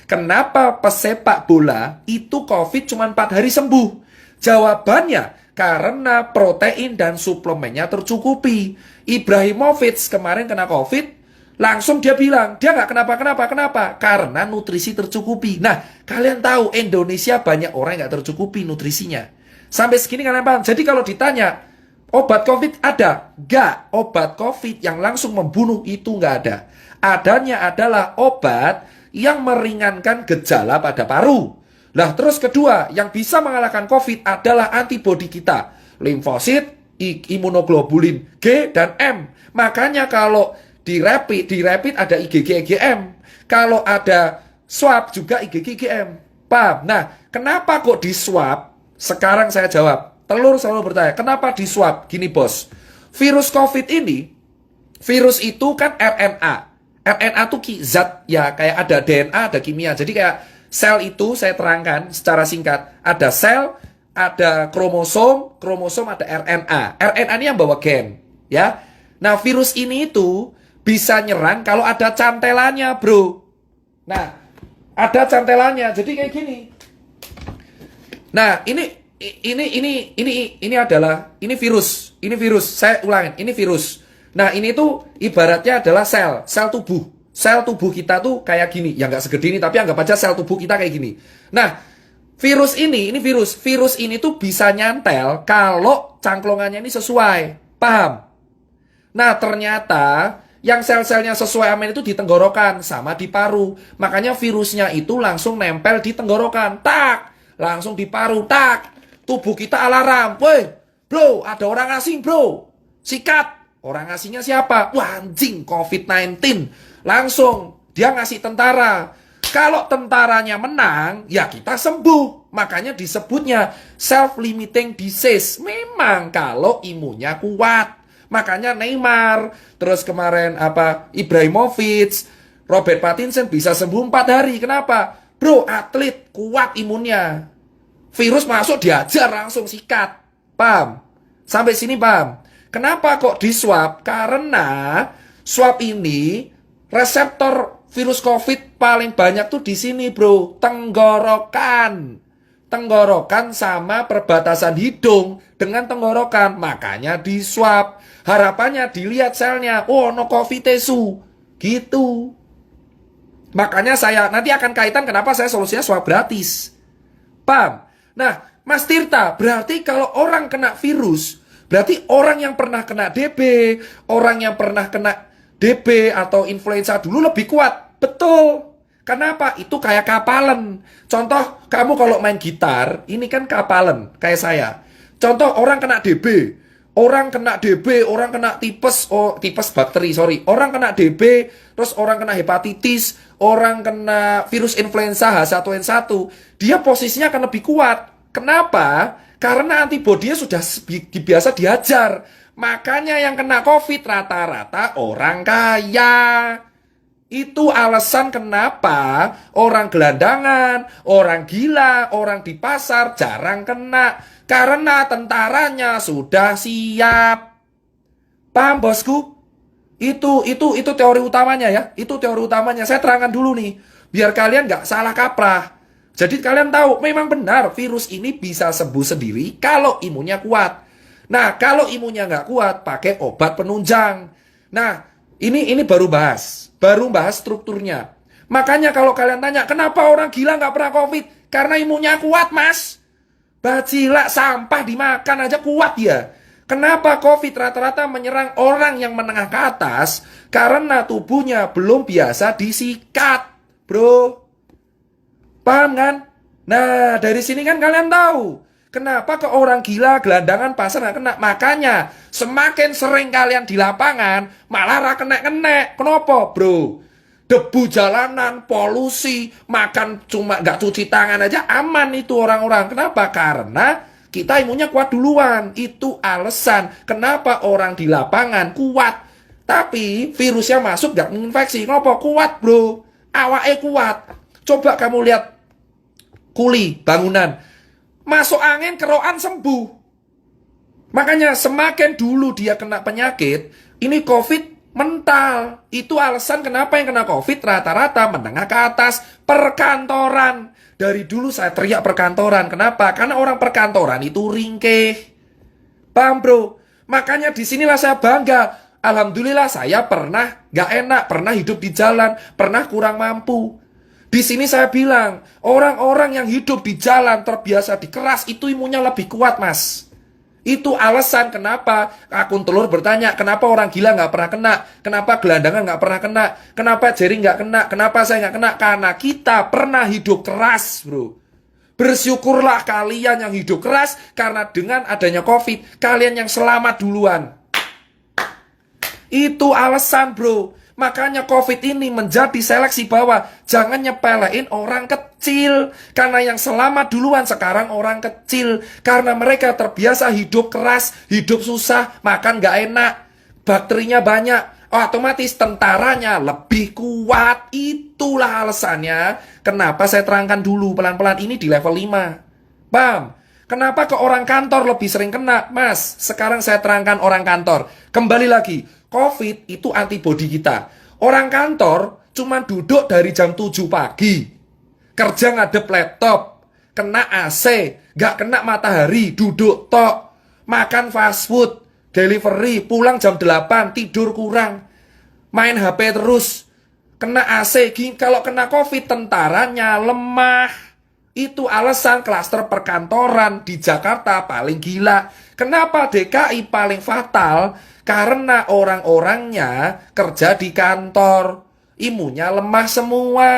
Kenapa pesepak bola itu COVID cuma 4 hari sembuh? Jawabannya, karena protein dan suplemennya tercukupi. Ibrahimovic kemarin kena COVID, langsung dia bilang, dia nggak kenapa? Karena nutrisi tercukupi. Nah, kalian tahu Indonesia banyak orang yang nggak tercukupi nutrisinya. Sampai segini kalian paham? Jadi kalau ditanya, obat COVID ada? Nggak. Obat COVID yang langsung membunuh itu nggak ada. Adanya adalah obat yang meringankan gejala pada paru. Nah, terus kedua, yang bisa mengalahkan COVID adalah antibodi kita. Limfosit, imunoglobulin G dan M. Makanya kalau di rapid ada IgG IgM. Kalau ada swab juga IgG IgM. Paham? Nah, kenapa kok di swab? Sekarang saya jawab. Telur selalu bertanya, kenapa di swab? Gini bos, virus COVID ini, virus itu kan RNA. RNA itu zat ya, kayak ada DNA, ada kimia. Jadi kayak sel itu saya terangkan secara singkat. Ada sel, ada kromosom ada RNA. RNA ini yang bawa gen, ya. Nah, virus ini itu bisa nyerang kalau ada cantelannya, bro. Nah, ada cantelannya. Jadi kayak gini. Nah, ini adalah virus. Ini virus. Saya ulangin, ini virus. Nah, ini tuh ibaratnya adalah sel tubuh. Sel tubuh kita tuh kayak gini. Ya nggak segede ini, tapi anggap aja sel tubuh kita kayak gini. Nah, virus ini virus. Virus ini tuh bisa nyantel kalau cangklongannya ini sesuai. Paham? Nah, ternyata yang sel-selnya sesuai amin itu di tenggorokan sama di paru. Makanya virusnya itu langsung nempel di tenggorokan. Tak! Langsung di paru. Tak! Tubuh kita alarm. Woi, bro, ada orang asing, bro. Sikat. Orang asingnya siapa? Wah, anjing, COVID-19. Langsung dia ngasih tentara. Kalau tentaranya menang, ya kita sembuh. Makanya disebutnya self-limiting disease. Memang kalau imunnya kuat. Makanya Neymar, terus kemarin Ibrahimovic, Robert Pattinson bisa sembuh 4 hari. Kenapa? Bro, atlet kuat imunnya. Virus masuk diajar langsung sikat. Paham? Sampai sini paham? Kenapa kok di swab? Karena swab ini reseptor virus COVID paling banyak tuh di sini, bro. Tenggorokan. Tenggorokan sama perbatasan hidung dengan tenggorokan. Makanya di swab. Harapannya dilihat selnya. Oh, no COVID tesu. Gitu. Makanya saya nanti akan kaitan kenapa saya solusinya swab gratis. Paham? Nah, Mas Tirta, berarti kalau orang kena virus, berarti orang yang pernah kena DB, orang yang pernah kena DB atau influenza dulu lebih kuat. Betul. Kenapa? Itu kayak kapalan. Contoh, kamu kalau main gitar, ini kan kapalan, kayak saya. Contoh, orang kena DB. Orang kena DB, orang kena tipes bakteri, sorry. Orang kena DB, terus orang kena hepatitis, orang kena virus influenza H1N1. Dia posisinya akan lebih kuat. Kenapa? Karena antibodinya sudah biasa diajar. Makanya yang kena COVID rata-rata orang kaya. Itu alasan kenapa orang gelandangan, orang gila, orang di pasar jarang kena. Karena tentaranya sudah siap. Paham bosku? Itu teori utamanya ya. Itu teori utamanya. Saya terangkan dulu nih. Biar kalian nggak salah kaprah. Jadi kalian tahu, memang benar virus ini bisa sembuh sendiri kalau imunnya kuat. Nah, kalau imunnya nggak kuat, pakai obat penunjang. Nah, ini baru bahas strukturnya. Makanya kalau kalian tanya, kenapa orang gila nggak pernah COVID? Karena imunnya kuat, mas. Bacila sampah dimakan aja kuat ya. Kenapa COVID rata-rata menyerang orang yang menengah ke atas? Karena tubuhnya belum biasa disikat, bro. Paham kan? Nah, dari sini kan kalian tahu. Kenapa ke orang gila, gelandangan, pasar nggak kena? Makanya, semakin sering kalian di lapangan, malah kena-kena. Kenapa, bro? Debu jalanan, polusi, makan cuma nggak cuci tangan aja, aman itu orang-orang. Kenapa? Karena kita imunnya kuat duluan. Itu alasan kenapa orang di lapangan kuat. Tapi virusnya masuk nggak menginfeksi. Kenapa? Kuat, bro. Awake kuat. Coba kamu lihat kuli, bangunan. Masuk angin, kerokan sembuh. Makanya semakin dulu dia kena penyakit, ini COVID Mental. Itu alasan kenapa yang kena COVID rata-rata menengah ke atas. Perkantoran. Dari dulu saya teriak perkantoran. Kenapa? Karena orang perkantoran itu ringkih. Paham bro? Makanya disinilah saya bangga. Alhamdulillah saya pernah gak enak, pernah hidup di jalan, pernah kurang mampu. Di sini saya bilang, orang-orang yang hidup di jalan terbiasa dikeras itu imunnya lebih kuat mas. Itu alasan kenapa akun telur bertanya, kenapa orang gila nggak pernah kena, kenapa gelandangan nggak pernah kena, kenapa Jerry nggak kena, kenapa saya nggak kena, karena kita pernah hidup keras bro. Bersyukurlah kalian yang hidup keras, karena dengan adanya COVID, kalian yang selamat duluan. Itu alasan bro. Makanya COVID ini menjadi seleksi bahwa jangan nyepelein orang kecil. Karena yang selamat duluan sekarang orang kecil. Karena mereka terbiasa hidup keras, hidup susah, makan gak enak, bakterinya banyak. Otomatis tentaranya lebih kuat. Itulah alasannya kenapa saya terangkan dulu pelan-pelan ini di level 5. Paham? Kenapa ke orang kantor lebih sering kena? Mas, sekarang saya terangkan orang kantor. Kembali lagi. COVID itu antibodi kita. Orang kantor cuma duduk dari jam 7 pagi. Kerja ngadep laptop. Kena AC. Gak kena matahari. Duduk tok. Makan fast food. Delivery. Pulang jam 8. Tidur kurang. Main HP terus. Kena AC. Kalau kena COVID tentaranya lemah. Itu alasan klaster perkantoran di Jakarta paling gila. Kenapa DKI paling fatal? Karena orang-orangnya kerja di kantor. Imunnya lemah semua.